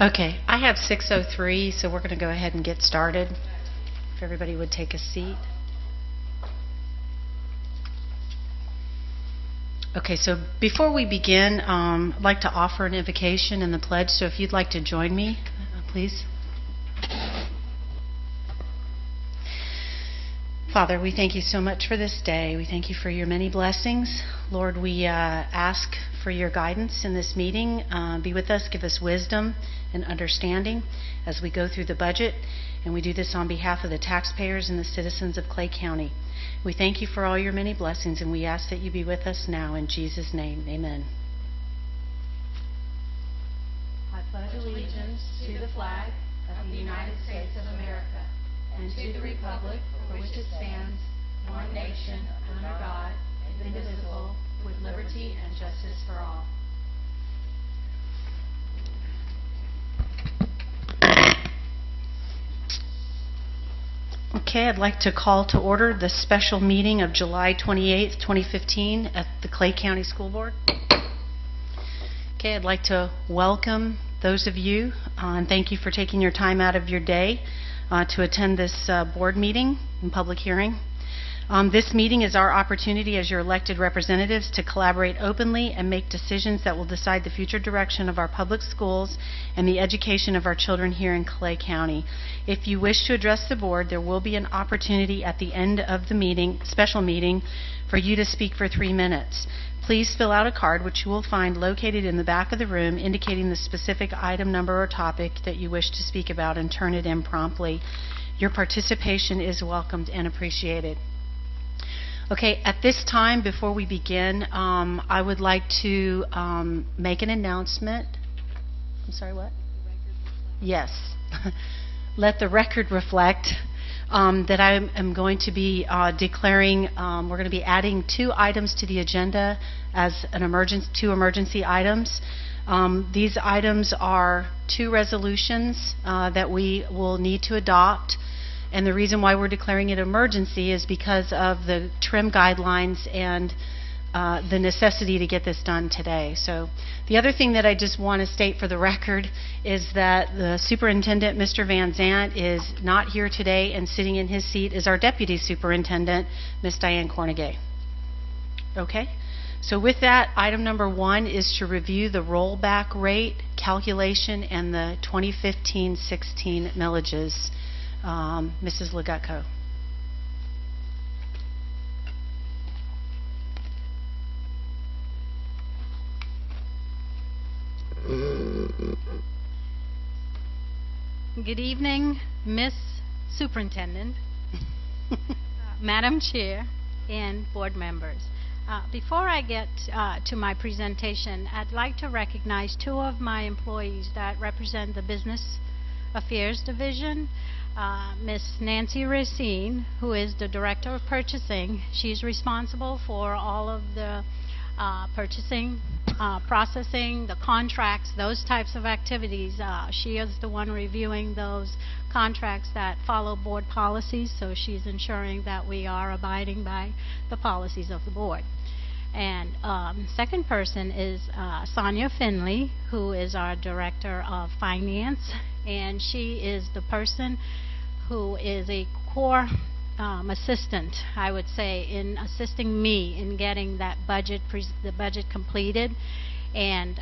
Okay, I have 6:03, so we're going to go ahead and get started. If everybody would take a seat. Okay, so before we begin, I'd like to offer an invocation and the pledge, so if you'd like to join me, please. Father, we thank you so much for this day. We thank you for your many blessings. Lord, we ask for your guidance in this meeting. Be with us, give us wisdom and understanding as we go through the budget. And we do this on behalf of the taxpayers and the citizens of Clay County. We thank you for all your many blessings, and we ask that you be with us now. In Jesus' name, amen. I pledge allegiance to the flag of the United States of America and to the republic for which it stands, one nation, under God, indivisible, with liberty and justice for all. Okay, I'd like to call to order the special meeting of July 28th, 2015 at the Clay County School Board. Okay, I'd like to welcome those of you and thank you for taking your time out of your day to attend this board meeting and public hearing. This meeting is our opportunity as your elected representatives to collaborate openly and make decisions that will decide the future direction of our public schools and the education of our children here in Clay County. If you wish to address the board, there will be an opportunity at the end of the meeting, special meeting, for you to speak for 3 minutes. Please fill out a card, which you will find located in the back of the room, indicating the specific item number or topic that you wish to speak about, and turn it in promptly. Your participation is welcomed and appreciated. Okay, at this time, before we begin, I would like to make an announcement. I'm sorry, what? Yes. Let the record reflect that I am going to be declaring, we're going to be adding 2 items to the agenda as an two emergency items. These items are 2 resolutions that we will need to adopt. And the reason why we're declaring it emergency is because of the trim guidelines and the necessity to get this done today. So the other thing that I just want to state for the record is that the superintendent, Mr. Van Zant, is not here today, and sitting in his seat is our deputy superintendent, Ms. Diane Cornegay. Okay? So with that, item number 1 is to review the rollback rate calculation and the 2015-16 millages. Mrs. Legutko. Good evening, Miss Superintendent, Madam Chair, and board members. Before I get to my presentation, I'd like to recognize 2 of my employees that represent the Business Affairs Division. Miss Nancy Racine, who is the Director of Purchasing. She's responsible for all of the purchasing, processing, the contracts, those types of activities. She is the one reviewing those contracts that follow board policies, so she's ensuring that we are abiding by the policies of the board. And second person is Sonia Finley, who is our Director of Finance, and she is the person who is a core assistant, I would say, in assisting me in getting that the budget completed, and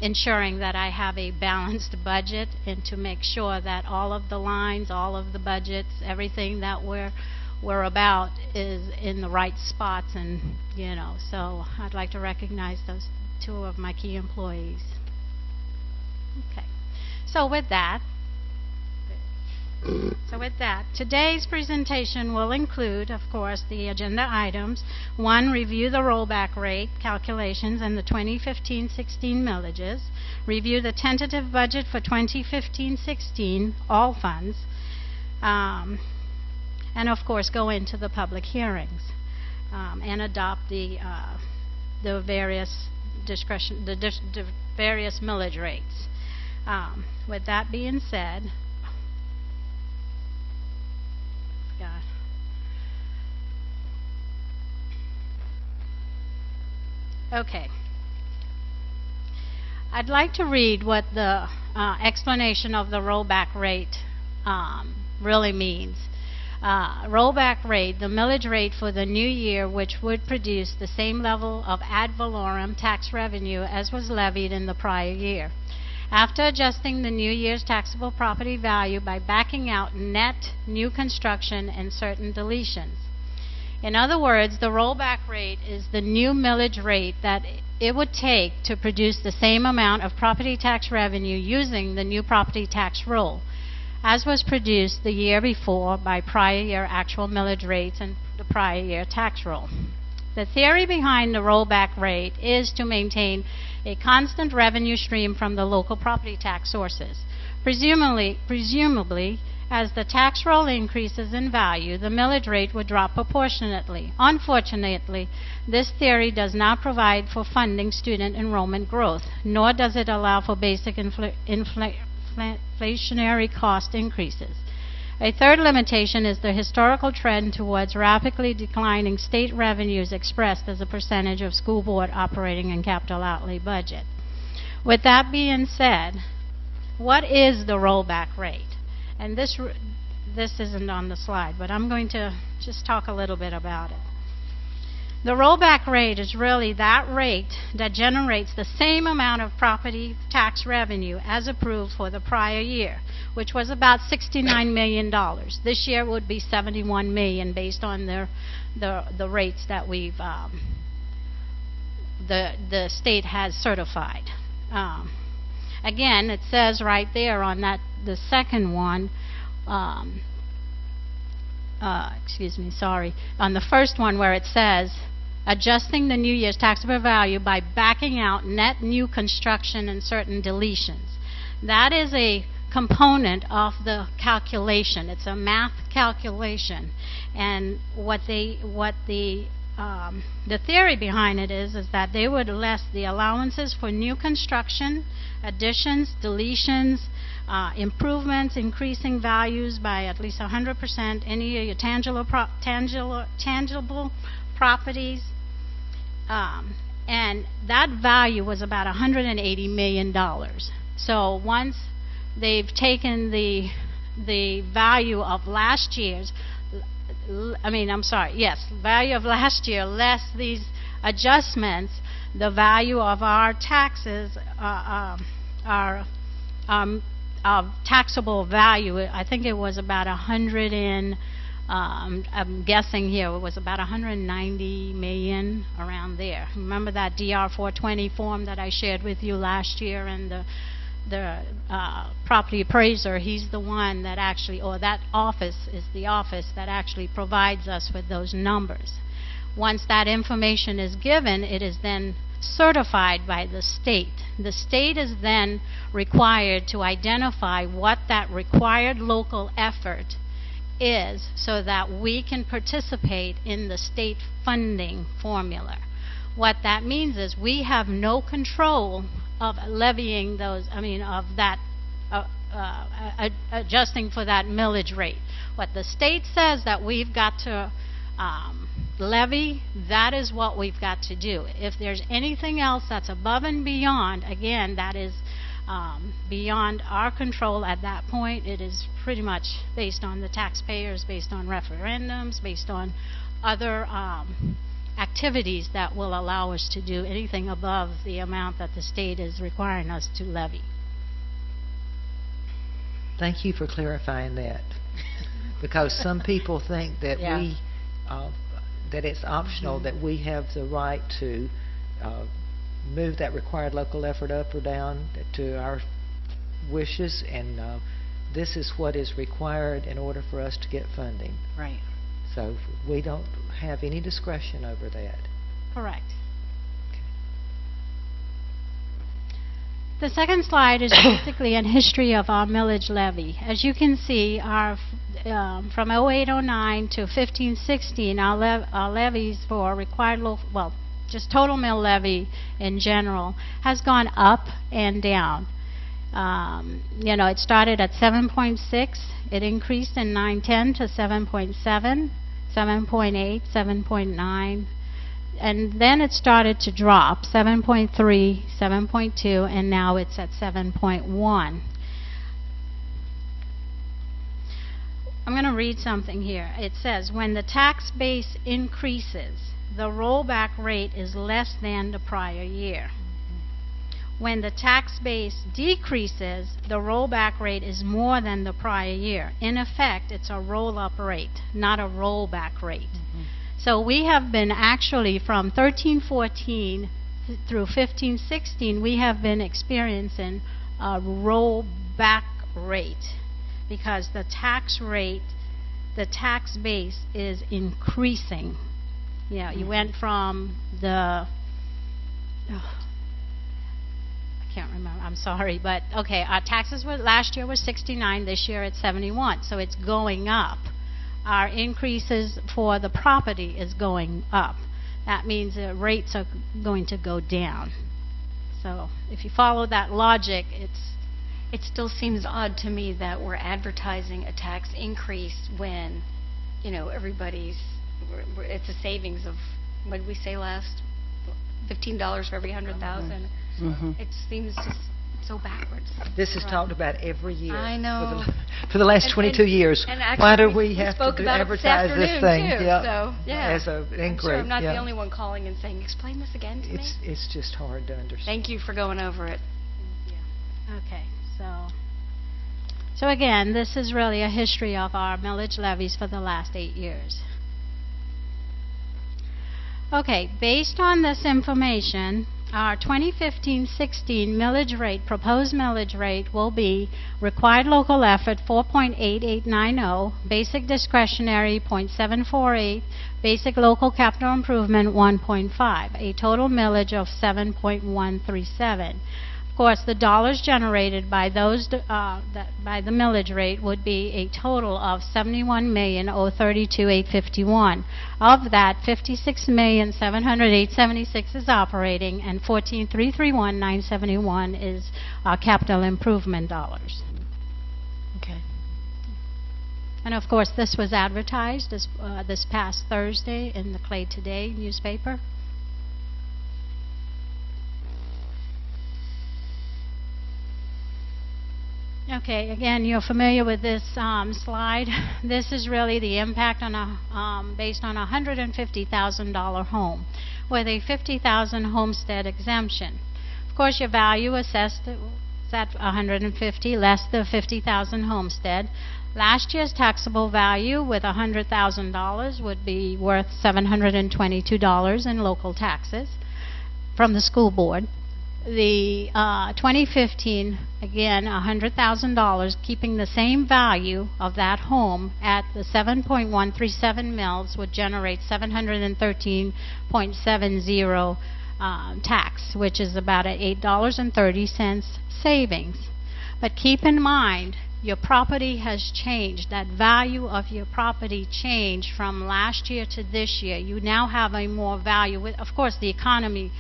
ensuring that I have a balanced budget, and to make sure that all of the lines, all of the budgets, everything that we're about is in the right spots. And so I'd like to recognize those 2 of my key employees. Okay, so with that, today's presentation will include, of course, the agenda items. 1, review the rollback rate calculations and the 2015-16 millages. Review the tentative budget for 2015-16, all funds. And of course, go into the public hearings and adopt the various various millage rates. With that being said, okay. I'd like to read what the explanation of the rollback rate really means. Rollback rate, the millage rate for the new year, which would produce the same level of ad valorem tax revenue as was levied in the prior year. After adjusting the new year's taxable property value by backing out net new construction and certain deletions. In other words, the rollback rate is the new millage rate that it would take to produce the same amount of property tax revenue using the new property tax roll, as was produced the year before by prior year actual millage rates and the prior year tax roll. The theory behind the rollback rate is to maintain a constant revenue stream from the local property tax sources. Presumably, as the tax roll increases in value, the millage rate would drop proportionately. Unfortunately, this theory does not provide for funding student enrollment growth, nor does it allow for basic inflationary cost increases. A third limitation is the historical trend towards rapidly declining state revenues expressed as a percentage of school board operating and capital outlay budget. With that being said, what is the rollback rate? And this isn't on the slide, but I'm going to just talk a little bit about it. The rollback rate is really that rate that generates the same amount of property tax revenue as approved for the prior year, which was about $69 million. This year would be $71 million based on the rates that we've the state has certified. Again, it says right there on that the second one. Excuse me, sorry. On the first one where it says adjusting the new year's taxable value by backing out net new construction and certain deletions. That is a component of the calculation. It's a math calculation, and what the theory behind it is that they would less the allowances for new construction, additions, deletions, improvements, increasing values by at least 100%, any of your tangible properties, and that value was about $180 million. So once they've taken the value of last year's, value of last year less these adjustments, the value of our taxes, our taxable value, I think it was about I'm guessing here, it was about $190 million, around there. Remember that DR 420 form that I shared with you last year, and the property appraiser, he's the one that actually, or that office is the office that actually provides us with those numbers. Once that information is given, it is then certified by the state. The state is then required to identify what that required local effort is so that we can participate in the state funding formula. What that means is we have no control of levying those, adjusting for that millage rate. What the state says that we've got to levy, that is what we've got to do. If there's anything else that's above and beyond, again, that is beyond our control at that point. It is pretty much based on the taxpayers, based on referendums, based on other activities that will allow us to do anything above the amount that the state is requiring us to levy. Thank you for clarifying that, because some people think that that it's optional, that we have the right to move that required local effort up or down to our wishes, and this is what is required in order for us to get funding. Right. So we don't have any discretion over that. Correct. The second slide is basically a history of our millage levy. As you can see, our from 08-09 to 15-16, our levies for required local, just total mill levy in general, has gone up and down. It started at 7.6. It increased in 9-10 to 7.7, 7.8, 7.9. and then it started to drop, 7.3, 7.2, and now it's at 7.1. I'm going to read something here. It says, when the tax base increases, the rollback rate is less than the prior year. When the tax base decreases, the rollback rate is more than the prior year. In effect, it's a roll-up rate, not a rollback rate. So we have been actually from 13-14 through 15-16, we have been experiencing a rollback rate because the tax rate, the tax base is increasing. Yeah, you went from the, I can't remember, I'm sorry, but okay, our taxes were, last year was 69, this year it's 71, so it's going up. Our increases for the property is going up. That means the rates are going to go down. So if you follow that logic, It still seems odd to me that we're advertising a tax increase when, you know, it's a savings of, what did we say last? $15 for every 100,000. It seems just so backwards. This is talked about every year. I know. For the last 22 years. And actually, Why do we have spoke to about advertise it this thing? too, Yep. so, yeah. As an I'm increase. sure I'm not yeah. the only one calling and saying, explain this again to me. It's just hard to understand. Thank you for going over it. okay, so again, this is really a history of our millage levies for the last 8 years. Okay, based on this information, our 2015-16 millage rate, proposed millage rate will be required local effort 4.8890, basic discretionary 0.748, basic local capital improvement 1.5, a total millage of 7.137. Of course, the dollars generated by those by the millage rate would be a total of $71,032,851. Of that, $56,708,76 is operating, and $14,331,971 is capital improvement dollars. Okay. And of course, this was advertised this past Thursday in the Clay Today newspaper. Okay, again, you're familiar with this slide. This is really the impact on a based on a $150,000 home with a $50,000 homestead exemption. Of course, your value assessed is at $150 less the $50,000 homestead. Last year's taxable value with $100,000 would be worth $722 in local taxes from the school board. The 2015, again, $100,000, keeping the same value of that home at the 7.137 mils would generate 713.70 tax, which is about an $8.30 savings. But keep in mind, your property has changed. That value of your property changed from last year to this year. You now have a more value. Of course, the economy,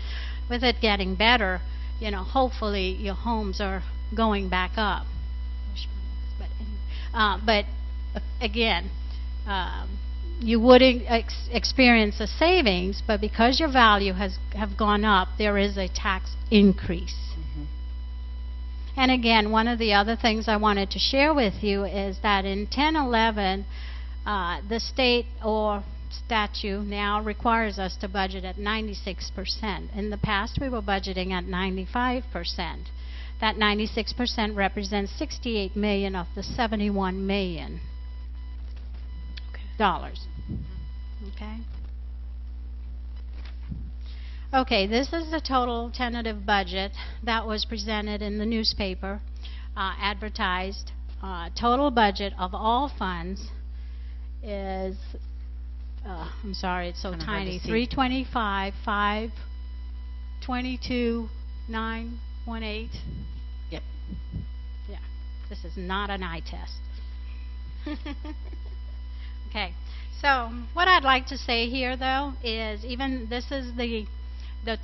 with it getting better, you know, hopefully your homes are going back up. But again, you would experience a savings, but because your value have gone up, there is a tax increase. And again, one of the other things I wanted to share with you is that in 10-11, the state or statute now requires us to budget at 96%. In the past, we were budgeting at 95%. That 96% represents $68 million of the $71 million. Okay. Okay, this is the total tentative budget that was presented in the newspaper, advertised. Total budget of all funds is I'm sorry, it's so tiny. 325, 522, 918. Yep. Yeah. This is not an eye test. Okay. So what I'd like to say here, though, is even this is the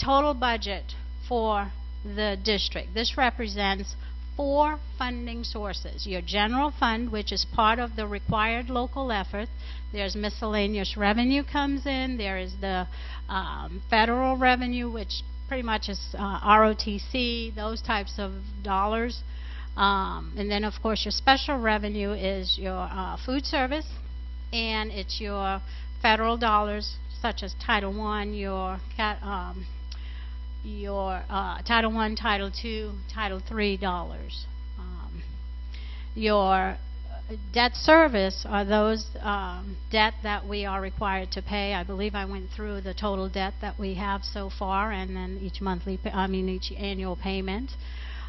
total budget for the district. This represents 4 funding sources. Your general fund, which is part of the required local effort. There's miscellaneous revenue comes in. There is the federal revenue, which pretty much is ROTC, those types of dollars. And then, of course, your special revenue is your food service, and it's your federal dollars, such as Title I, your Title I, Title II, Title III dollars. Your debt service are those debt that we are required to pay. I believe I went through the total debt that we have so far, and then each annual payment.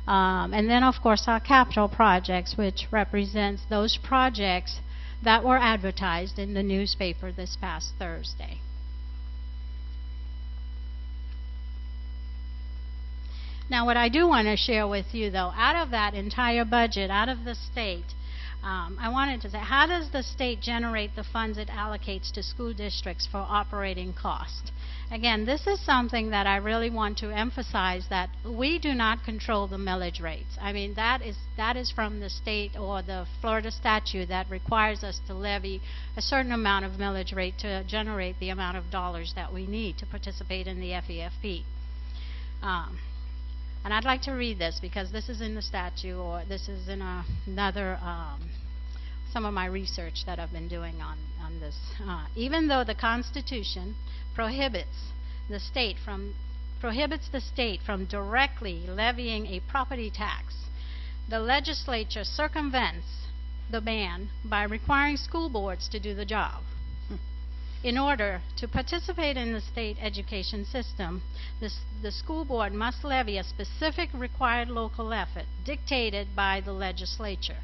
And then, of course, our capital projects, which represents those projects that were advertised in the newspaper this past Thursday. Now, what I do want to share with you, though, out of that entire budget, out of the state, I wanted to say, how does the state generate the funds it allocates to school districts for operating cost? Again, this is something that I really want to emphasize, that we do not control the millage rates. I mean, that is from the state or the Florida statute that requires us to levy a certain amount of millage rate to generate the amount of dollars that we need to participate in the FEFP. And I'd like to read this because this is in the statute, or this is in another, some of my research that I've been doing on this. Even though the Constitution prohibits the state from directly levying a property tax, the legislature circumvents the ban by requiring school boards to do the job. In order to participate in the state education system, the school board must levy a specific required local effort dictated by the legislature.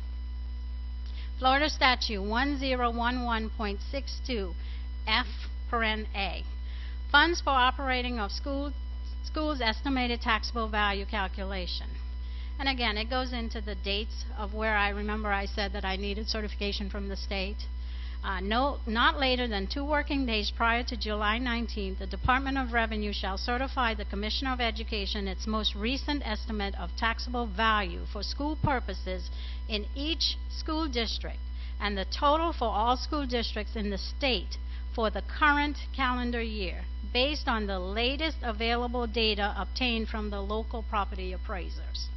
Florida Statute 1011.62 F(a). Funds for operating of schools estimated taxable value calculation. And again, it goes into the dates of where I remember I said that I needed certification from the state. Not later than 2 working days prior to July 19th, the Department of Revenue shall certify the Commissioner of Education its most recent estimate of taxable value for school purposes in each school district, and the total for all school districts in the state for the current calendar year, based on the latest available data obtained from the local property appraisers.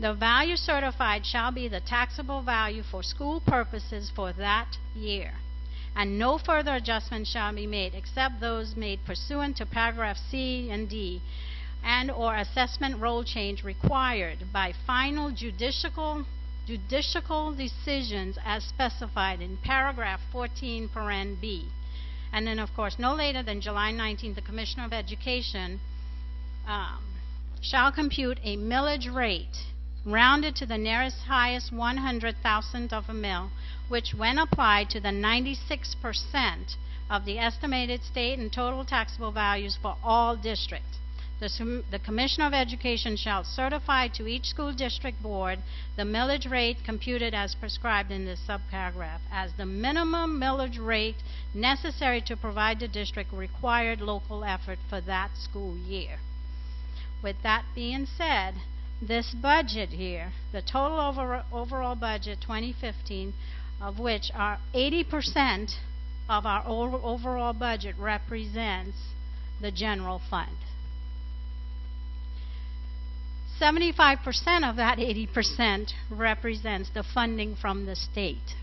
The value certified shall be the taxable value for school purposes for that year, and no further adjustments shall be made except those made pursuant to paragraph C and D, and or assessment roll change required by final judicial decisions as specified in paragraph 14 paren B. And then, of course, no later than July 19th, the Commissioner of Education shall compute a millage rate rounded to the nearest highest 100,000th of a mill, which when applied to the 96% of the estimated state and total taxable values for all districts. The Commissioner of Education shall certify to each school district board the millage rate computed as prescribed in this subparagraph as the minimum millage rate necessary to provide the district required local effort for that school year. With that being said, this budget here, the total overall budget 2015, of which are 80% of our overall budget represents the general fund. 75% of that 80% represents the funding from the state.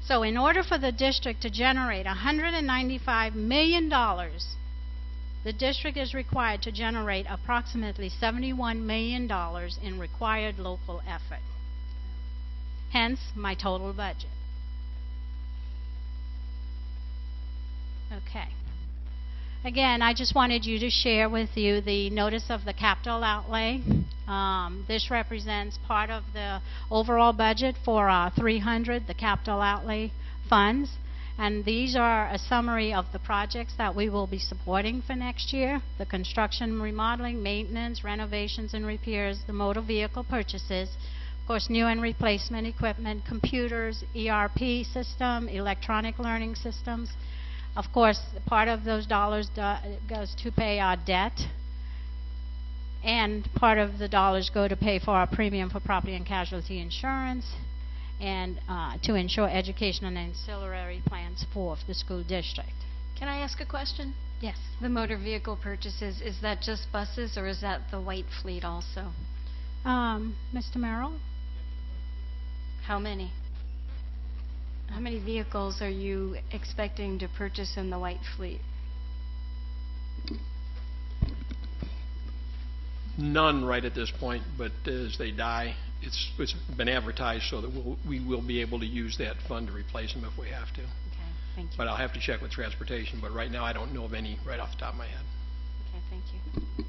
So in order for the district to generate $195 million, the district is required to generate approximately $71 million in required local effort. Hence, my total budget. Okay. Again, I just wanted you to share with you the notice of the capital outlay. This represents part of the overall budget for 300, the capital outlay funds. And these are a summary of the projects that we will be supporting for next year: the construction, remodeling, maintenance, renovations and repairs, the motor vehicle purchases, of course, new and replacement equipment, computers, ERP system, electronic learning systems. Of course, part of those dollars goes to pay our debt. And part of the dollars go to pay for our premium for property and casualty insurance and to ensure education and ancillary plans for the school district. Can I ask a question? Yes. The motor vehicle purchases, is that just buses or is that the white fleet also? Mr. Merrill? How many? How many vehicles are you expecting to purchase in the white fleet? None right at this point, but as they die, it's been advertised so that we will be able to use that fund to replace them if we have to. Okay, thank you. But I'll have to check with transportation, but right now I don't know of any right off the top of my head. Okay, thank you.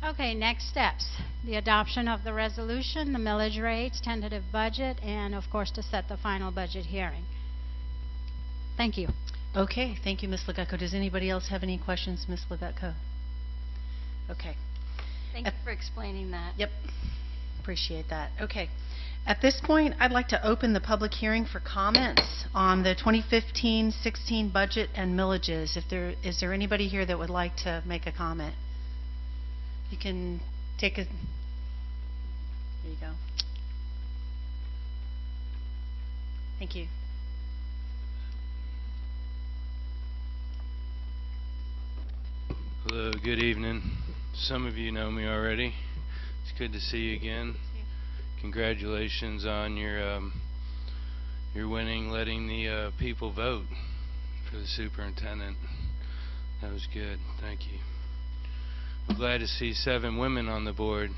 Okay, next steps. The adoption of the resolution, the millage rates, tentative budget, and of course to set the final budget hearing. Thank you. Okay, thank you, Ms. Legucko. Does anybody else have any questions, Ms. Legucko? Okay. Thank you for explaining that. Yep. Appreciate that. Okay. At this point, I'd like to open the public hearing for comments on the 2015-16 budget and millages. Is there anybody here that would like to make a comment? You can take a... There you go. Thank you. Hello, good evening. Some of you know me already. It's good to see you again. Congratulations on your winning, letting the people vote for the superintendent. That was good. Thank you. I'm glad to see 7 women on the board.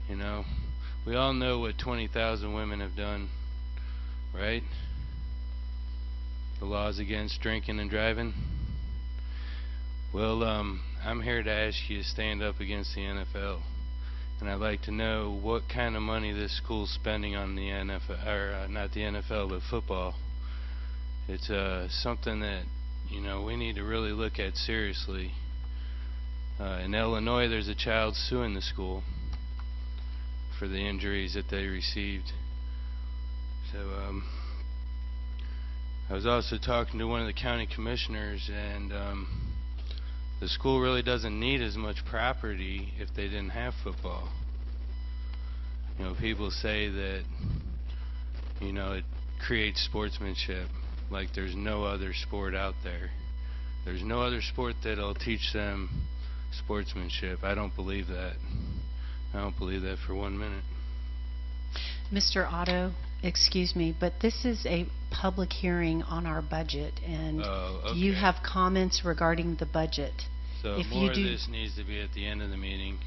You know, we all know what 20,000 women have done, right? The laws against drinking and driving. Well, I'm here to ask you to stand up against the NFL. And I'd like to know what kind of money this school's spending on the NFL, or not the NFL, but football. It's something that, you know, we need to really look at seriously. In Illinois, there's a child suing the school for the injuries that they received. So, I was also talking to one of the county commissioners, and the school really doesn't need as much property if they didn't have football. You know, people say that, you know, it creates sportsmanship like there's no other sport out there. There's no other sport that'll teach them sportsmanship. I don't believe that. I don't believe that for 1 minute. Mr. Otto, excuse me, but this is a public hearing on our budget, and do you have comments regarding the budget? So If more you of do- this needs to be at the end of the meeting.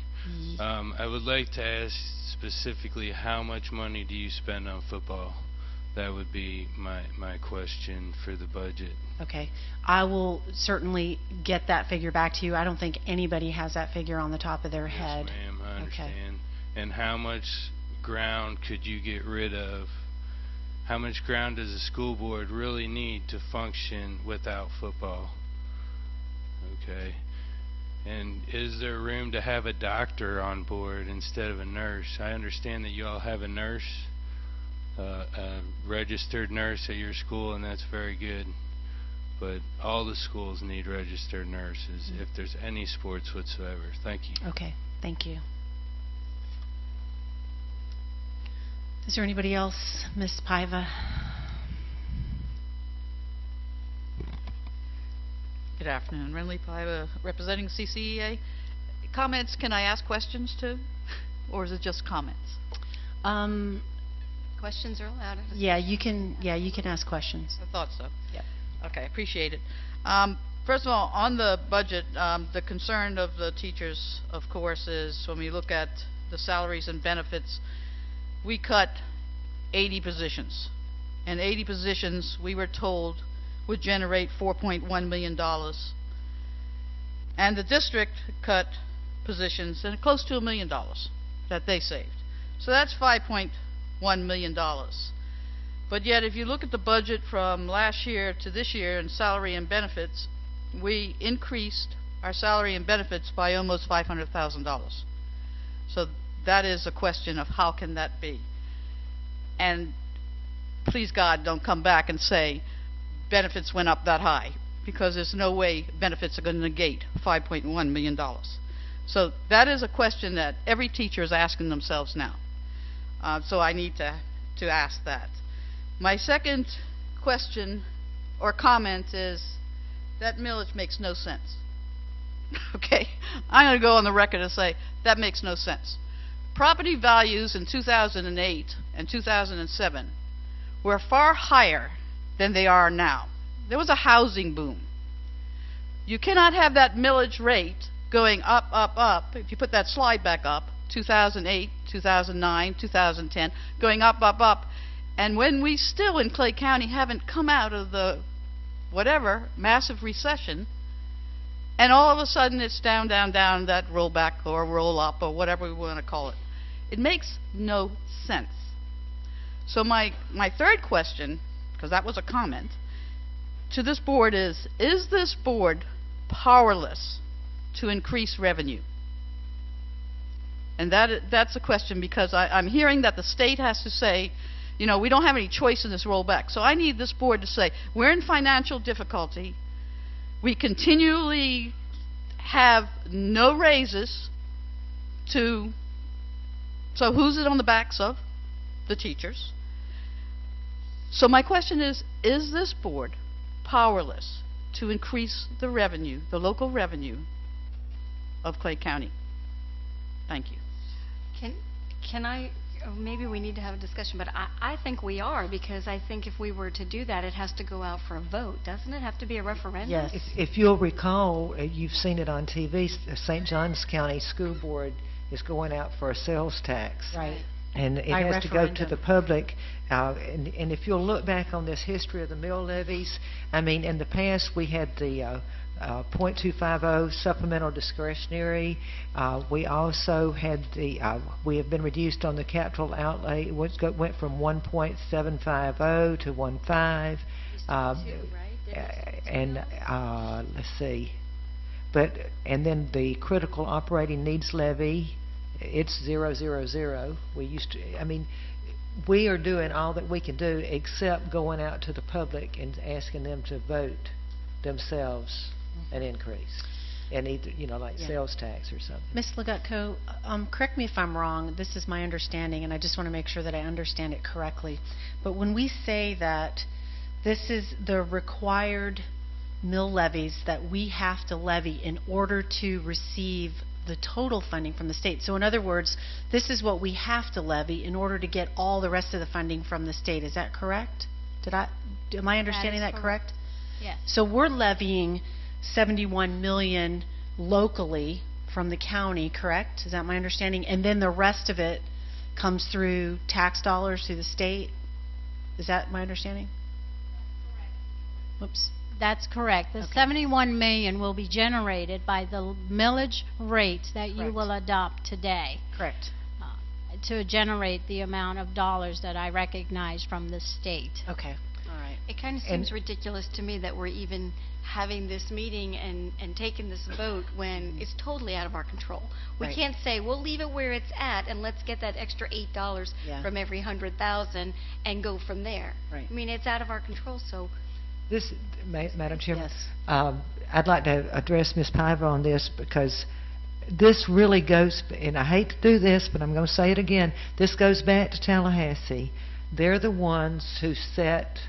I would like to ask specifically, how much money do you spend on football? That would be my question for the budget. Okay. I will certainly get that figure back to you. I don't think anybody has that figure on the top of their head. Yes, ma'am, I Okay. understand. And how much ground could you get rid of? How much ground does the school board really need to function without football? Okay. And is there room to have a doctor on board instead of a nurse? I understand that you all have a nurse, a registered nurse at your school, and that's very good. But all the schools need registered nurses if there's any sports whatsoever. Thank you. Okay. Thank you. Is there anybody else? Ms. Paiva? Good afternoon. Renly Paiva, representing CCEA. Comments, can I ask questions too? Or is it just comments? Questions are allowed. Yeah, you can ask questions. I thought so. Yep. Okay, appreciate it. First of all, on the budget, the concern of the teachers, of course, is when we look at the salaries and benefits, we cut 80 positions. And 80 positions, we were told, would generate $4.1 million. And the district cut positions and close to $1 million that they saved. So that's $5.1 million. But yet, if you look at the budget from last year to this year in salary and benefits, we increased our salary and benefits by almost $500,000. So that is a question of how can that be. And please God, don't come back and say benefits went up that high, because there's no way benefits are going to negate $5.1 million. So that is a question that every teacher is asking themselves now. So I need to ask that. My second question or comment is that millage makes no sense. Okay, I'm going to go on the record and say that makes no sense. Property values in 2008 and 2007 were far higher than they are now. There was a housing boom. You cannot have that millage rate going up, up, up. If you put that slide back up, 2008, 2009, 2010, going up, up, up. And when we still in Clay County haven't come out of the whatever massive recession, and all of a sudden it's down, down, down, that roll back or roll up or whatever we want to call it. It makes no sense. So my third question, because that was a comment, to this board is this board powerless to increase revenue? And that's a question, because I'm hearing that the state has to say, you know, we don't have any choice in this rollback. So I need this board to say, we're in financial difficulty. We continually have no raises to, so who's it on the backs of? The teachers. So my question is this board powerless to increase the revenue, the local revenue of Clay County? Thank you. Can I, maybe we need to have a discussion, but I think we are, because I think if we were to do that, it has to go out for a vote. Doesn't it have to be a referendum? Yes. If you'll recall, you've seen it on TV, St. Johns County School Board is going out for a sales tax. Right. And it By has to go to referendum. the public. And if you'll look back on this history of the mill levies, I mean, in the past we had the .250 supplemental discretionary. We also had the, we have been reduced on the capital outlay. It went from 1.750 to 1.5. And let's see. And then the critical operating needs levy, it's 0.00. We used to, I mean, we are doing all that we can do except going out to the public and asking them to vote themselves an increase, and either, you know, like sales tax or something. Ms. Legutko, correct me if I'm wrong. This is my understanding, and I just want to make sure that I understand it correctly. But when we say that this is the required mill levies that we have to levy in order to receive the total funding from the state. So in other words, this is what we have to levy in order to get all the rest of the funding from the state. Is that correct? Am I understanding that correct? Yes. So we're levying 71 million locally from the county, correct? Is that my understanding? And then the rest of it comes through tax dollars through the state? Is that my understanding? Whoops. That's correct. The Okay. 71 million will be generated by the millage rates that you Correct. will adopt today Correct. to generate the amount of dollars that I recognize from the state. Okay. All right. It kind of seems ridiculous to me that we're even having this meeting and taking this vote when it's totally out of our control. We Right. can't say, we'll leave it where it's at and let's get that extra $8 Yeah. from every 100,000 and go from there. Right. I mean, it's out of our control, so This, Madam Chairman, Yes. I'd like to address Ms. Piver on this, because this really goes, and I hate to do this, but I'm going to say it again, this goes back to Tallahassee. They're the ones who set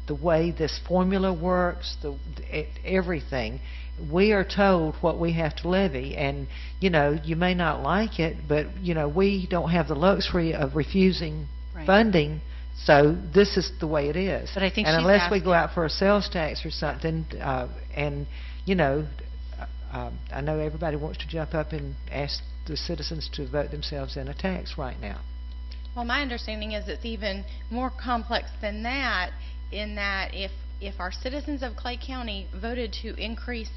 the way this formula works, everything. We are told what we have to levy, and, you know, you may not like it, but, you know, we don't have the luxury of refusing Right. funding. So this is the way it is. But I think and she's unless we go asking- out for a sales tax or something, and, you know, I know everybody wants to jump up and ask the citizens to vote themselves in a tax right now. Well, my understanding is it's even more complex than that, in that if our citizens of Clay County voted to increase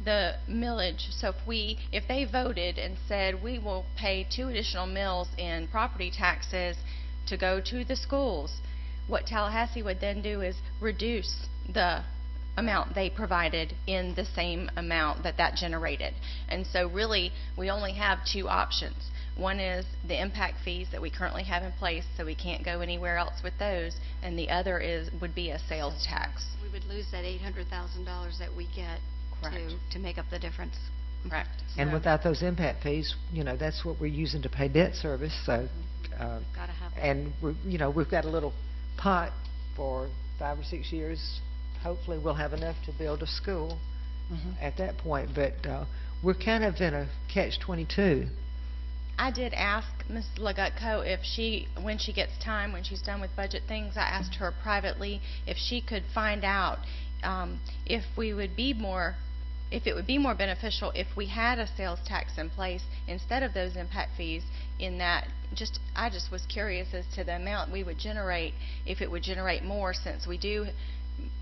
the millage, so if they voted and said we will pay 2 additional mills in property taxes to go to the schools, what Tallahassee would then do is reduce the amount they provided in the same amount that generated. And so really we only have 2 options. One is the impact fees that we currently have in place, so we can't go anywhere else with those, and the other would be a sales tax. We would lose that $800,000 that we get Correct. to make up the difference. Correct. And So- without those impact fees, that's what we're using to pay debt service, so, Gotta have that. and we've got a little pot for 5 or 6 years. Hopefully, we'll have enough to build a school at that point, but we're kind of in a catch-22. I did ask Ms. Legutko if when she gets time, when she's done with budget things, I asked her privately if she could find out if it would be more beneficial if we had a sales tax in place instead of those impact fees. I just was curious as to the amount we would generate, if it would generate more, since we do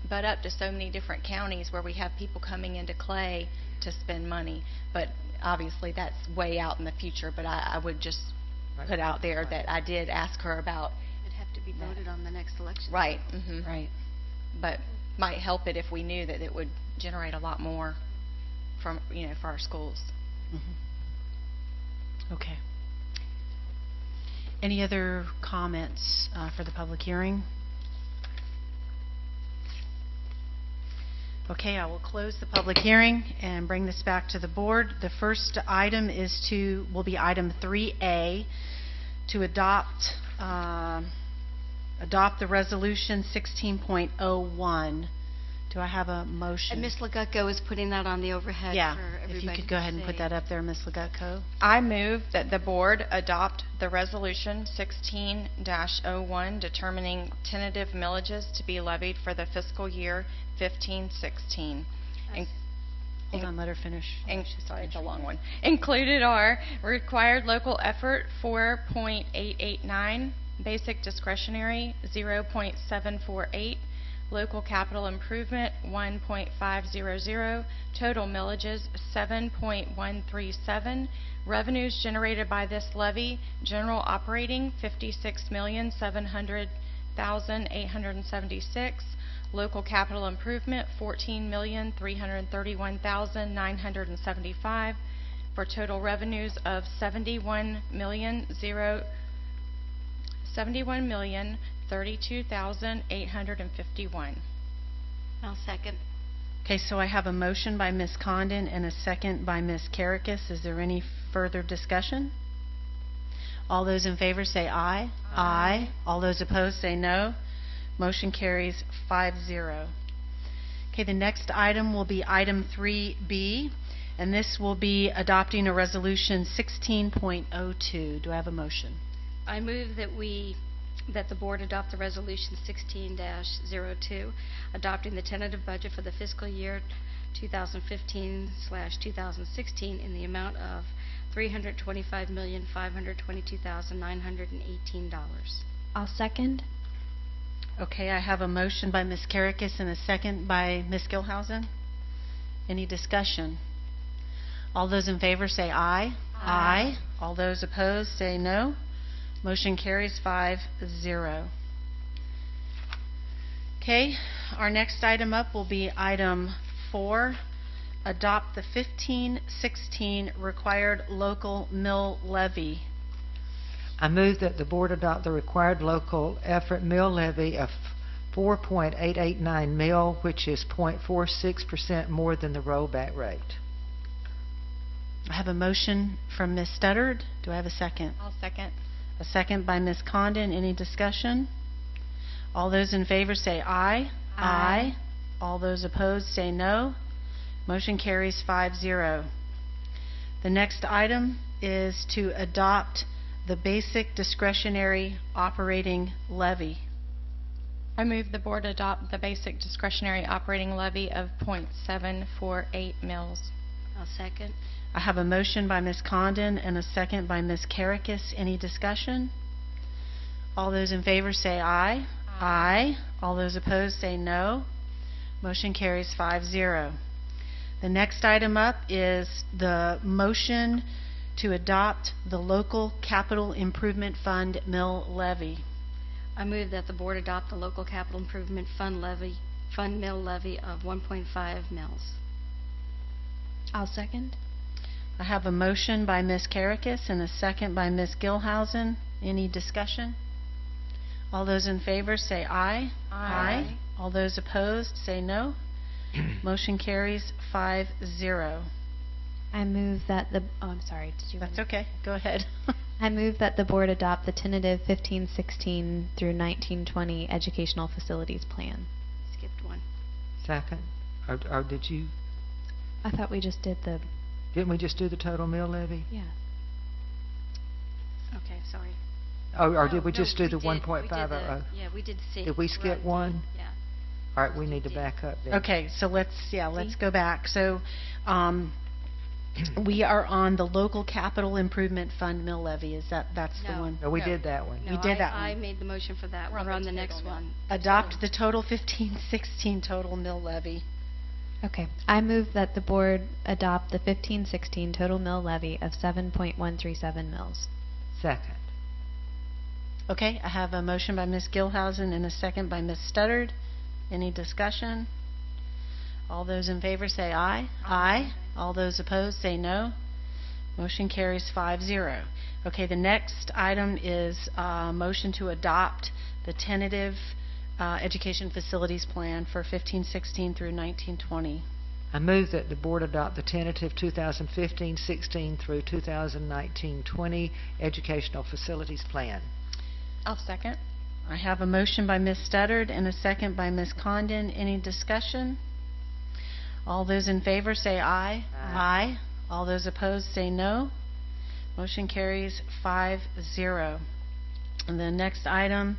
butt up to so many different counties where we have people coming into Clay to spend money. But obviously, that's way out in the future, but I would just put out there that I did ask her about. It'd have to be voted on the next election. Right. Right. But might help it if we knew that it would generate a lot more for our schools. Okay. Any other comments for the public hearing? Okay, I will close the public hearing and bring this back to the board. The first item will be item 3A, to adopt the resolution 16.01. Do I have a motion? And Ms. Legutko is putting that on the overhead Yeah, for everybody if you could go ahead and put see. that up there, Ms. Legutko. I move that the board adopt the resolution 16-01 determining tentative millages to be levied for the fiscal year 15-16. Hold on, let her finish. Sorry, it's a long one. Included are required local effort 4.889, basic discretionary 0.748, local capital improvement 1.500, total millages 7.137, revenues generated by this levy, general operating 56,700,876, local capital improvement 14,331,975, for total revenues of $71,032,851. I'll second. Okay, so I have a motion by Ms. Condon and a second by Ms. Karakis. Is there any further discussion? All those in favor say aye. Aye. All those opposed say no. Motion carries 5-0. Okay, the next item will be item 3B, and this will be adopting a resolution 16.02. Do I have a motion? I move that the board adopt the resolution 16-02, adopting the tentative budget for the fiscal year 2015/2016 in the amount of $325,522,918. I'll second. Okay, I have a motion by Ms. Karakis and a second by Ms. Gilhousen. Any discussion? All those in favor say aye. Aye. All those opposed say no. Motion carries 5-0. Okay, our next item up will be item 4, adopt the 15-16 required local mill levy. I move that the board adopt the required local effort mill levy of 4.889 mil, which is 0.46% more than the rollback rate. I have a motion from Ms. Studdard. Do I have a second? I'll second. A second by Ms. Condon. Any discussion? All those in favor say aye. Aye. All those opposed say no. Motion carries 5-0. The next item is to adopt the basic discretionary operating levy. I move the board adopt the basic discretionary operating levy of 0.748 mils. I'll second. I have a motion by Ms. Condon and a second by Ms. Karakis. Any discussion? All those in favor say aye. Aye. All those opposed say no. Motion carries 5-0. The next item up is the motion to adopt the local capital improvement fund mill levy. I move that the board adopt the local capital improvement fund mill levy of 1.5 mils. I'll second. I have a motion by Ms. Karakis and a second by Ms. Gilhousen. Any discussion? All those in favor say aye. Aye. All those opposed say no. Motion carries 5-0. I move that the, oh, I'm sorry, did you? That's okay. Go ahead. I move that the board adopt the tentative 15-16 through 19-20 educational facilities plan. Skipped one. Second. Or did you, I thought we just did the, didn't we just do the total mill levy? yeah. Okay, sorry. Or No, did we no, just do the did- we did 1.500? Yeah, we did C. Did we skip Right, one? Yeah. All right, we need to back up then. Okay, so let's go back. So, we are on the local capital improvement fund mill levy. That's the No. one? No, we No. did that one. No, We did that I one. made the motion for that. We're on We're on the the next total one. Adopt the total 15-16 total mill levy. Okay. I move that the board adopt the 15-16 total mill levy of 7.137 mils. Second. Okay, I have a motion by Ms. Gilhousen and a second by Ms. Studdard. Any discussion? All those in favor say aye. Aye. All those opposed say no. Motion carries 5-0. Okay, the next item is motion to adopt the tentative education facilities plan for 15-16 through 19-20. I move that the board adopt the tentative 2015-16 through 2019-20 educational facilities plan. I'll second. I have a motion by Ms. Studdard and a second by Ms. Condon. Any discussion? All those in favor say aye. Aye. All those opposed say no. Motion carries 5-0. And the next item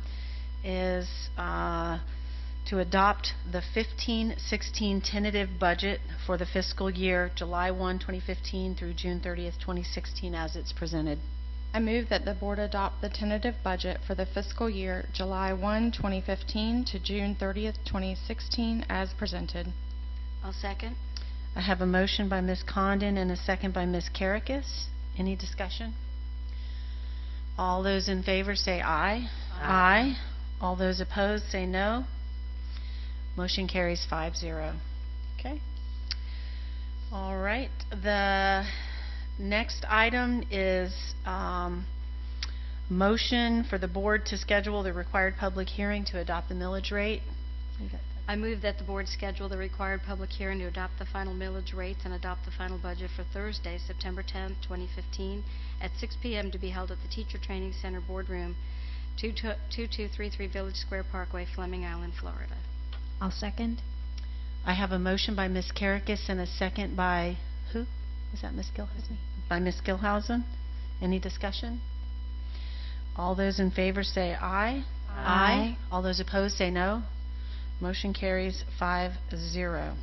is to adopt the 15-16 tentative budget for the fiscal year July 1, 2015 through June 30th, 2016 as it's presented. I move that the board adopt the tentative budget for the fiscal year July 1, 2015 to June 30th, 2016 as presented. I'll second. I have a motion by Ms. Condon and a second by Ms. Karakis. Any discussion? All those in favor say aye. Aye. All those opposed say no. Motion carries 5-0. Okay. All right. The next item is motion for the board to schedule the required public hearing to adopt the millage rate. I move that the board schedule the required public hearing to adopt the final millage rates and adopt the final budget for Thursday, September 10th, 2015, at 6 p.m. to be held at the Teacher Training Center Boardroom, 2233 Village Square Parkway, Fleming Island, Florida. I'll second. I have a motion by Ms. Karakis and a second by who? Was that Ms. Gilhousen? By Ms. Gilhousen. Any discussion? All those in favor say aye. Aye. All those opposed say no. Motion carries 5-0.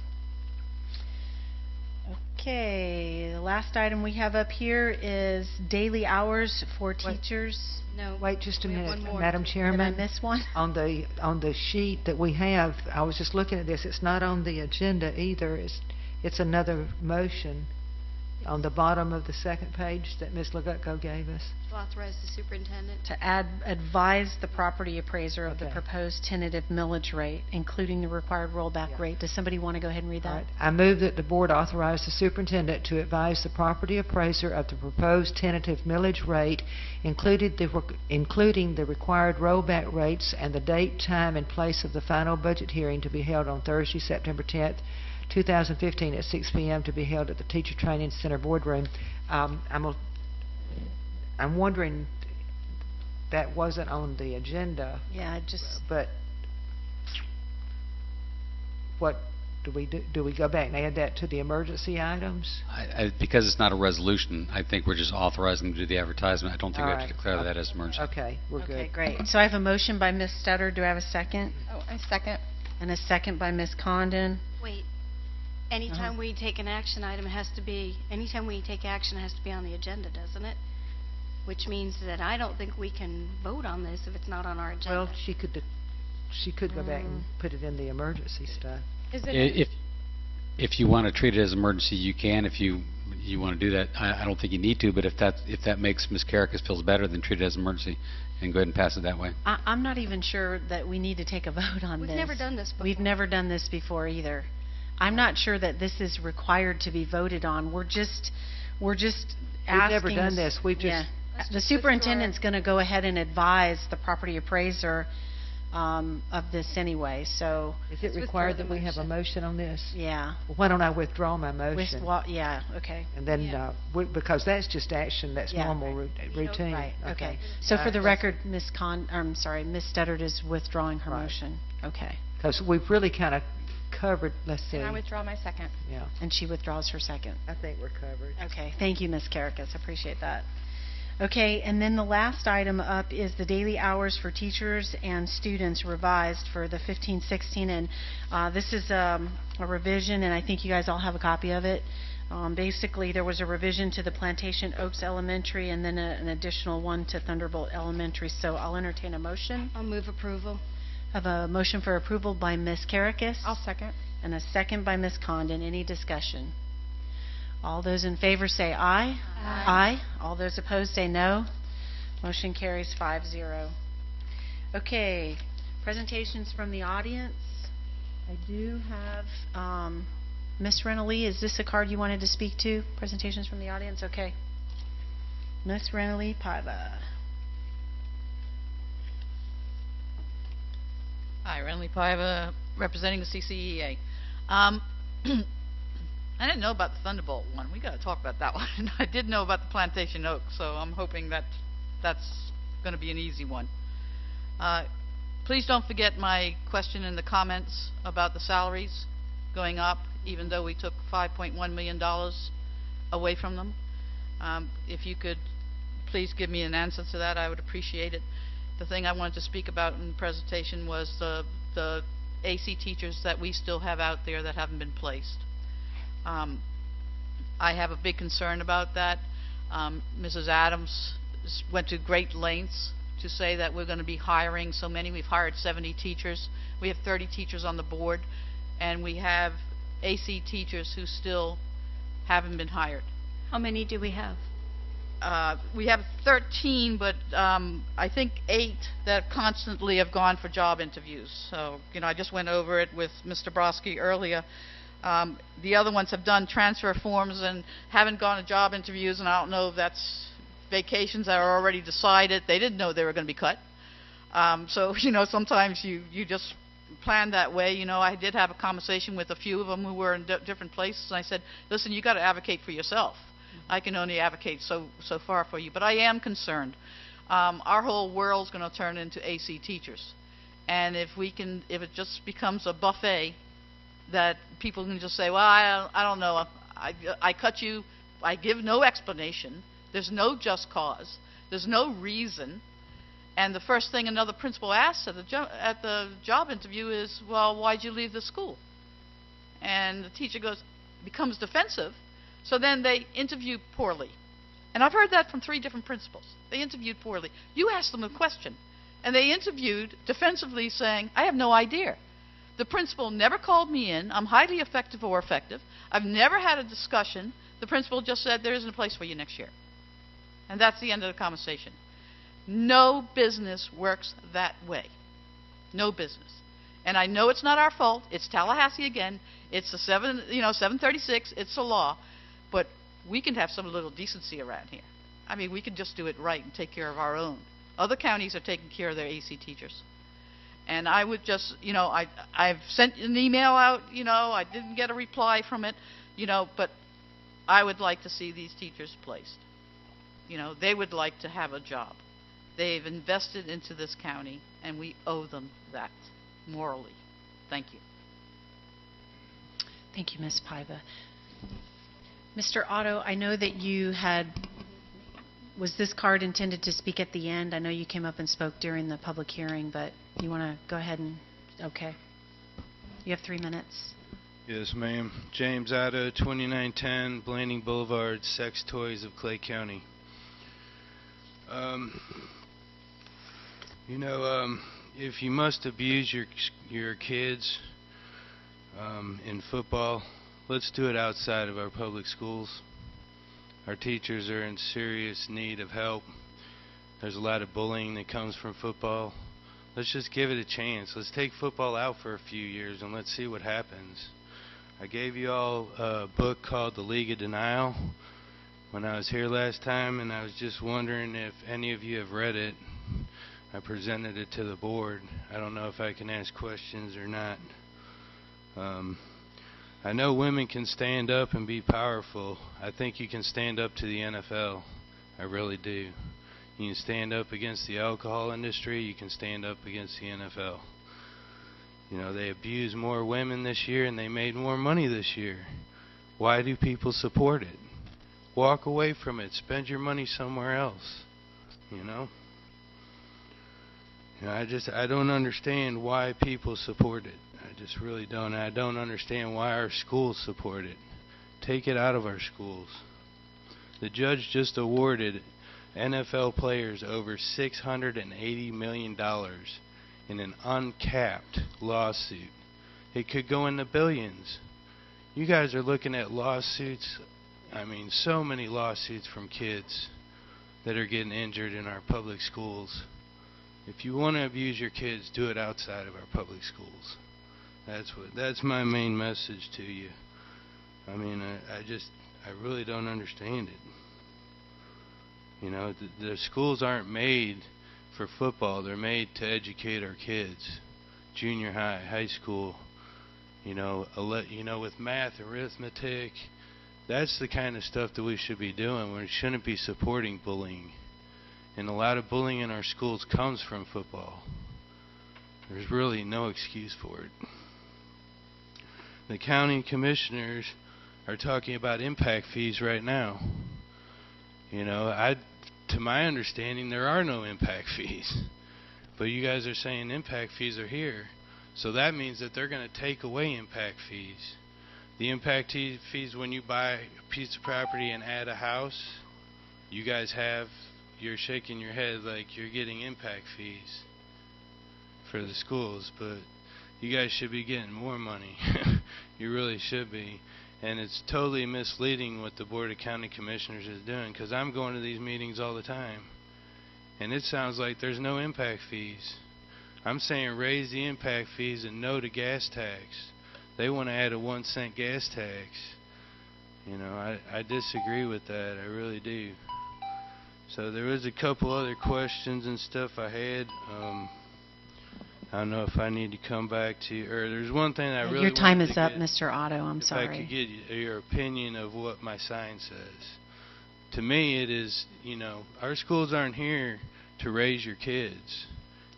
Okay, the last item we have up here is daily hours for teachers. No. Wait just a we have minute, one more. Madam Did I Chairman. miss one? On the sheet that we have, I was just looking at this, it's not on the agenda either. It's another motion on the bottom of the second page that Ms. Legutko gave us. To authorize the superintendent. To advise the property appraiser of the Okay. proposed tentative millage rate, including the required rollback Yeah. rate. Does somebody want to go ahead and read All that? right. I move that the board authorize the superintendent to advise the property appraiser of the proposed tentative millage rate, including the required rollback rates and the date, time, and place of the final budget hearing to be held on Thursday, September 10th, 2015 at 6 p.m. to be held at the Teacher Training Center Boardroom. I'm wondering, that wasn't on the agenda, Yeah, just, but what do we do? Do we go back and add that to the emergency items? Because it's not a resolution, I think we're just authorizing to do the advertisement. I don't think we have to All right. declare that as emergency. Okay, we're okay, good. great. So I have a motion by Ms. Stutter. Do I have a second? Oh, I second. And a second by Ms. Condon. Wait. Anytime we take an action item, it has to be, anytime we take action, it has to be on the agenda, doesn't it? Which means that I don't think we can vote on this if it's not on our agenda. Well, she could go back and put it in the emergency stuff. Is it? If you want to treat it as emergency, you can. If you want to do that, I don't think you need to, but if that makes Ms. Karakis feels better, then treat it as emergency and go ahead and pass it that way. I'm not even sure that we need to take a vote on We've this. never done this before. We've never done this before either. I'm not sure that this is required to be voted on. We're we're just We've asking... never done this. We've just... Yeah. Let's The just superintendent's going to go ahead and advise the property appraiser of this anyway, so, Is it Let's required withdraw that the we have a motion on this? yeah. Well, why don't I withdraw my motion? Yeah, okay. And then, Yeah. because that's just action, that's Yeah. normal routine. Right, okay. So for the record, Ms. Studdard is withdrawing her Right. motion. Okay. Because we've really kind of covered, let's see. And I withdraw my second. Yeah, And she withdraws her second. I think we're covered. Okay, thank you, Ms. Karakis, appreciate that. Okay, and then the last item up is the daily hours for teachers and students revised for the 15-16, and this is a revision, and I think you guys all have a copy of it. Basically, there was a revision to the Plantation Oaks Elementary, and then an additional one to Thunderbolt Elementary, so I'll entertain a motion. I'll move approval. I have a motion for approval by Ms. Karakis. I'll second. And a second by Ms. Condon. Any discussion? All those in favor say aye. Aye. All those opposed say no. Motion carries 5-0. Okay, presentations from the audience. I do have, Ms. Rennelee, is this a card you wanted to speak to? Presentations from the audience? Okay. Ms. Rennelee Paiva. Hi, Renly Paiva, representing the CCEA. I didn't know about the Thunderbolt one. We got to talk about that one. I did know about the Plantation Oak, so I'm hoping that that's going to be an easy one. Please don't forget my question in the comments about the salaries going up, even though we took $5.1 million away from them. If you could please give me an answer to that, I would appreciate it. The thing I wanted to speak about in the presentation was the AC teachers that we still have out there that haven't been placed. I have a big concern about that. Mrs. Adams went to great lengths to say that we're going to be hiring so many. We've hired 70 teachers. We have 30 teachers on the board, and we have AC teachers who still haven't been hired. How many do we have? We have 13, but I think 8 that constantly have gone for job interviews. So, I just went over it with Mr. Brodsky earlier. The other ones have done transfer forms and haven't gone to job interviews, and I don't know if that's vacations that are already decided. They didn't know they were going to be cut. So, sometimes you just plan that way. I did have a conversation with a few of them who were in different places, and I said, listen, you got to advocate for yourself. I can only advocate so far for you, but I am concerned. Our whole world's going to turn into AC teachers, and if it just becomes a buffet that people can just say, well, I don't know, I cut you, I give no explanation, there's no just cause, there's no reason, and the first thing another principal asks at the job interview is, well, why'd you leave the school? And the teacher becomes defensive. So then they interview poorly. And I've heard that from 3 different principals. They interviewed poorly. You asked them a question, and they interviewed defensively saying, I have no idea. The principal never called me in. I'm highly effective or effective. I've never had a discussion. The principal just said, there isn't a place for you next year. And that's the end of the conversation. No business works that way. No business. And I know it's not our fault. It's Tallahassee again. It's the 736. It's the law. But we can have some little decency around here. I mean, we can just do it right and take care of our own. Other counties are taking care of their AC teachers. And I would just, I've sent an email out, I didn't get a reply from it, but I would like to see these teachers placed. They would like to have a job. They've invested into this county, and we owe them that morally. Thank you. Thank you, Ms. Paiva. Mr. Otto, I know that you was this card intended to speak at the end? I know you came up and spoke during the public hearing, but you want to go ahead and, okay. You have 3 minutes. Yes, ma'am. James Otto, 2910 Blanding Boulevard, Sex Toys of Clay County. If you must abuse your kids in football, let's do it outside of our public schools. Our teachers are in serious need of help. There's a lot of bullying that comes from football. Let's just give it a chance. Let's take football out for a few years and let's see what happens. I gave you all a book called The League of Denial. when I was here last time, and I was just wondering if any of you have read it. I presented it to the board. I don't know if I can ask questions or not. I know women can stand up and be powerful. I think you can stand up to the NFL. I really do. You can stand up against the alcohol industry. You can stand up against the NFL. You know, they abused more women this year and they made more money this year. Why do people support it? Walk away from it. Spend your money somewhere else. You know? I don't understand why people support it. I just really don't. I don't understand why our schools support it. Take it out of our schools. The judge just awarded NFL players over $680 million in an uncapped lawsuit. It could go in the billions. You guys are looking at lawsuits, so many lawsuits from kids that are getting injured in our public schools. If you want to abuse your kids, do it outside of our public schools. That's my main message to you. I really don't understand it. You know, the schools aren't made for football. They're made to educate our kids. Junior high, high school, with math, arithmetic. That's the kind of stuff that we should be doing. We shouldn't be supporting bullying. And a lot of bullying in our schools comes from football. There's really no excuse for it. The county commissioners are talking about impact fees right now. To my understanding, there are no impact fees. But you guys are saying impact fees are here. So that means that they're going to take away impact fees. The impact fees when you buy a piece of property and add a house, you're shaking your head like you're getting impact fees for the schools, but you guys should be getting more money. You really should be. And it's totally misleading what the Board of County Commissioners is doing, because I'm going to these meetings all the time, and it sounds like there's no impact fees. I'm saying raise the impact fees and no to gas tax. They want to add a 1-cent gas tax. I disagree with that. I really do. So there was a couple other questions and stuff I had. I don't know if I need to come back to, or there's one thing I really Your time is up, get, Mr. Otto. I'm sorry. If I could get your opinion of what my sign says. To me, it is, our schools aren't here to raise your kids.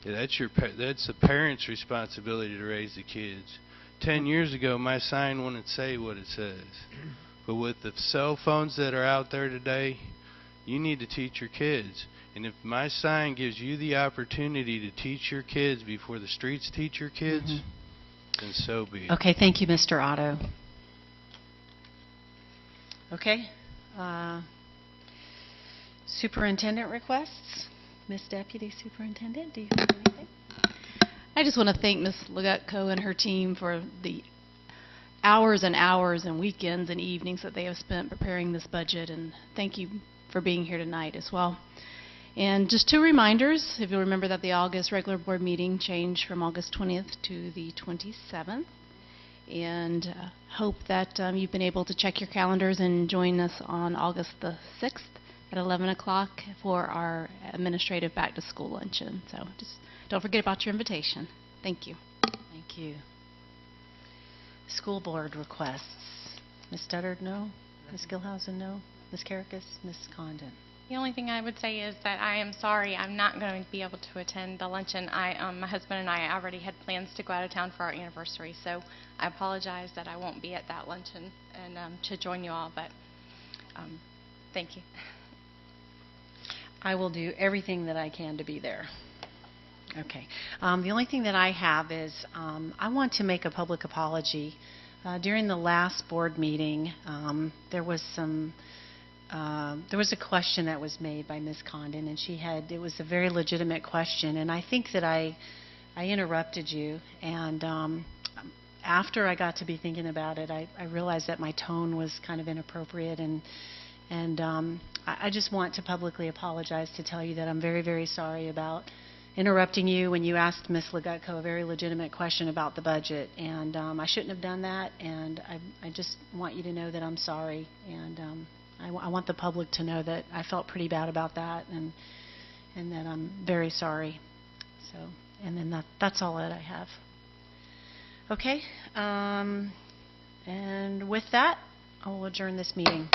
That's the parents' responsibility to raise the kids. 10 years ago, my sign wouldn't say what it says. But with the cell phones that are out there today, you need to teach your kids. And if my sign gives you the opportunity to teach your kids before the streets teach your kids, then so be it. Okay, thank you, Mr. Otto. Okay. Superintendent requests. Ms. Deputy Superintendent, do you have anything? I just want to thank Ms. Legutko and her team for the hours and hours and weekends and evenings that they have spent preparing this budget, and thank you for being here tonight as well. And just 2 reminders, if you'll remember that the August regular board meeting changed from August 20th to the 27th. And hope that you've been able to check your calendars and join us on August the 6th at 11 o'clock for our administrative back-to-school luncheon. So just don't forget about your invitation. Thank you. Thank you. School board requests. Ms. Studdard, no? Ms. Gilhousen, no? Ms. Karakis, Ms. Condon. The only thing I would say is that I am sorry I'm not going to be able to attend the luncheon. My husband and I already had plans to go out of town for our anniversary, so I apologize that I won't be at that luncheon and to join you all, but thank you. I will do everything that I can to be there. Okay. The only thing that I have is I want to make a public apology. During the last board meeting, there was a question that was made by Ms. Condon, and it was a very legitimate question, and I think that I interrupted you, and after I got to be thinking about it, I realized that my tone was kind of inappropriate, and I just want to publicly apologize to tell you that I'm very, very sorry about interrupting you when you asked Ms. Legutko a very legitimate question about the budget, and I shouldn't have done that, and I just want you to know that I'm sorry, and I want the public to know that I felt pretty bad about that, and that I'm very sorry. So, and then that's all that I have. Okay, and with that, I will adjourn this meeting.